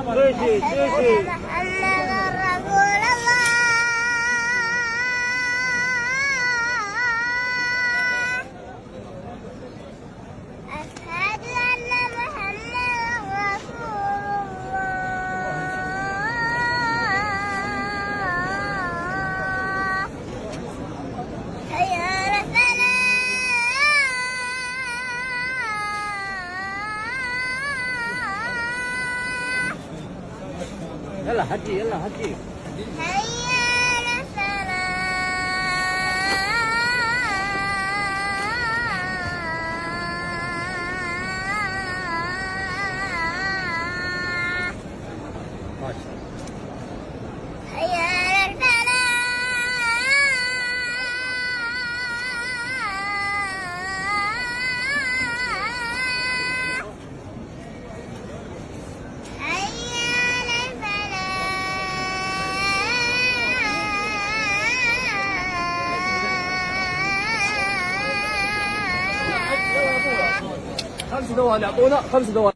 أشهد أن محمدا رسول الله. أشهد أن محمدا رسول الله. حي على الفلاح. يلا حجي يلا حجي. حي على الفلاح. ما شاء الله. حي على الفلاح. حي على الفلاح. 5 دواء يعطونا 5 دواء.